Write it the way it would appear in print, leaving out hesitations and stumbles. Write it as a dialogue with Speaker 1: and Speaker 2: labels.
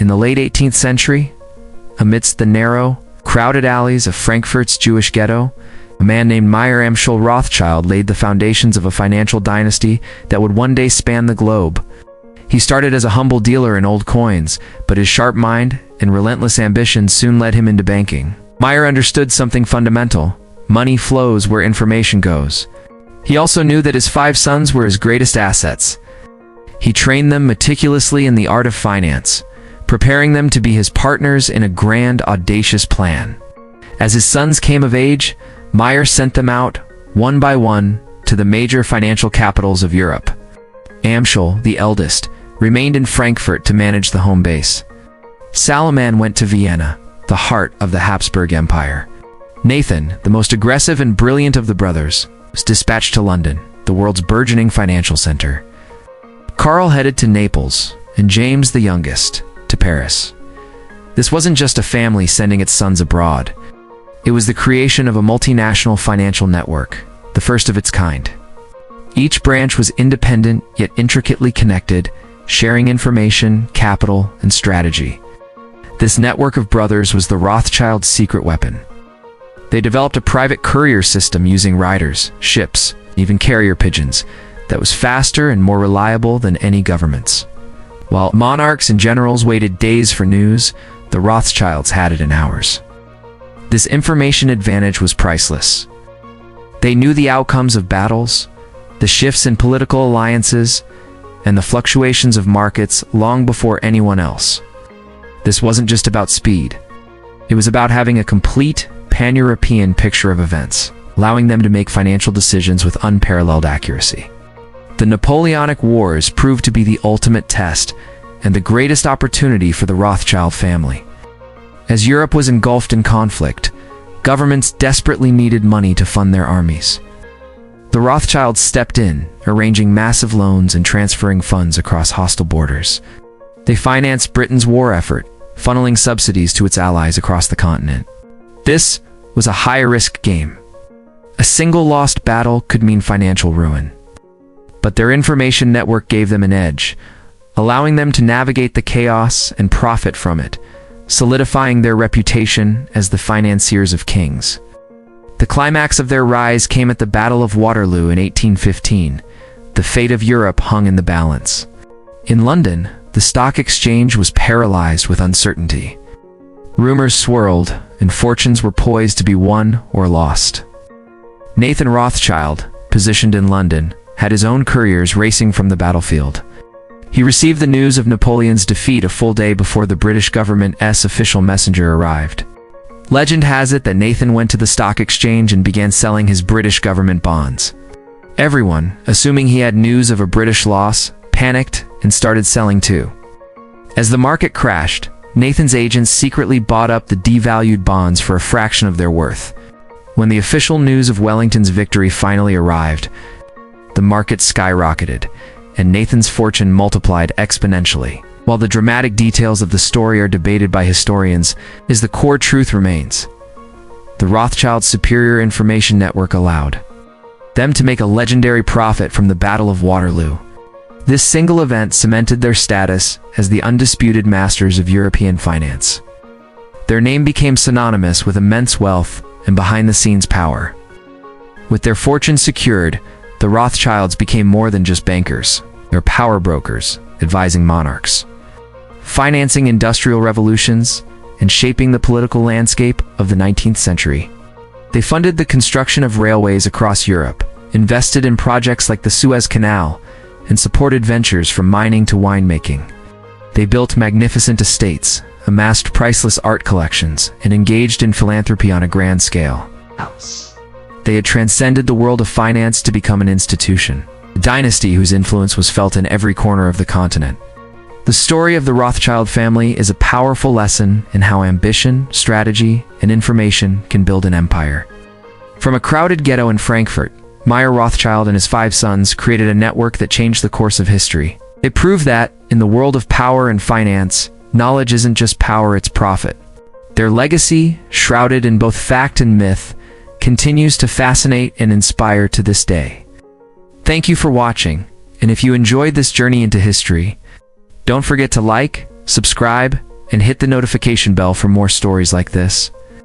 Speaker 1: In the late 18th century, amidst the narrow, crowded alleys of Frankfurt's Jewish ghetto, a man named Meyer Amschel Rothschild laid the foundations of a financial dynasty that would one day span the globe. He started as a humble dealer in old coins, but his sharp mind and relentless ambition soon led him into banking. Meyer understood something fundamental: money flows where information goes. He also knew that his 5 sons were his greatest assets. He trained them meticulously in the art of finance, preparing them to be his partners in a grand, audacious plan. As his sons came of age, Meyer sent them out, one by one, to the major financial capitals of Europe. Amschel, the eldest, remained in Frankfurt to manage the home base. Salomon went to Vienna, the heart of the Habsburg Empire. Nathan, the most aggressive and brilliant of the brothers, was dispatched to London, the world's burgeoning financial center. Karl headed to Naples, and James, the youngest, to Paris. This wasn't just a family sending its sons abroad. It was the creation of a multinational financial network, the first of its kind. Each branch was independent yet intricately connected, sharing information, capital, and strategy. This network of brothers was the Rothschilds' secret weapon. They developed a private courier system using riders, ships, and even carrier pigeons that was faster and more reliable than any government's. While monarchs and generals waited days for news, the Rothschilds had it in hours. This information advantage was priceless. They knew the outcomes of battles, the shifts in political alliances, and the fluctuations of markets long before anyone else. This wasn't just about speed. It was about having a complete, pan-European picture of events, allowing them to make financial decisions with unparalleled accuracy. The Napoleonic Wars proved to be the ultimate test and the greatest opportunity for the Rothschild family. As Europe was engulfed in conflict, governments desperately needed money to fund their armies. The Rothschilds stepped in, arranging massive loans and transferring funds across hostile borders. They financed Britain's war effort, funneling subsidies to its allies across the continent. This was a high-risk game. A single lost battle could mean financial ruin. But their information network gave them an edge, allowing them to navigate the chaos and profit from it, solidifying their reputation as the financiers of kings. The climax of their rise came at the Battle of Waterloo in 1815. The fate of Europe hung in the balance. In London, the stock exchange was paralyzed with uncertainty. Rumors swirled, and fortunes were poised to be won or lost. Nathan Rothschild, positioned in London, had his own couriers racing from the battlefield. He received the news of Napoleon's defeat a full day before the British government's official messenger arrived. Legend has it that Nathan went to the stock exchange and began selling his British government bonds. Everyone, assuming he had news of a British loss, panicked and started selling too. As the market crashed, Nathan's agents secretly bought up the devalued bonds for a fraction of their worth. When the official news of Wellington's victory finally arrived, the market skyrocketed, and Nathan's fortune multiplied exponentially. While the dramatic details of the story are debated by historians, the core truth remains. The Rothschilds' superior information network allowed them to make a legendary profit from the Battle of Waterloo. This single event cemented their status as the undisputed masters of European finance. Their name became synonymous with immense wealth and behind-the-scenes power. With their fortune secured, the Rothschilds became more than just bankers. They were power brokers, advising monarchs, financing industrial revolutions, and shaping the political landscape of the 19th century. They funded the construction of railways across Europe, invested in projects like the Suez Canal, and supported ventures from mining to winemaking. They built magnificent estates, amassed priceless art collections, and engaged in philanthropy on a grand scale. They had transcended the world of finance to become an institution, a dynasty whose influence was felt in every corner of the continent. The story of the Rothschild family is a powerful lesson in how ambition, strategy, and information can build an empire. From a crowded ghetto in Frankfurt, Meyer Rothschild and his 5 sons created a network that changed the course of history. It proved that, in the world of power and finance, knowledge isn't just power, it's profit. Their legacy, shrouded in both fact and myth, continues to fascinate and inspire to this day. Thank you for watching, and if you enjoyed this journey into history, don't forget to like, subscribe, and hit the notification bell for more stories like this.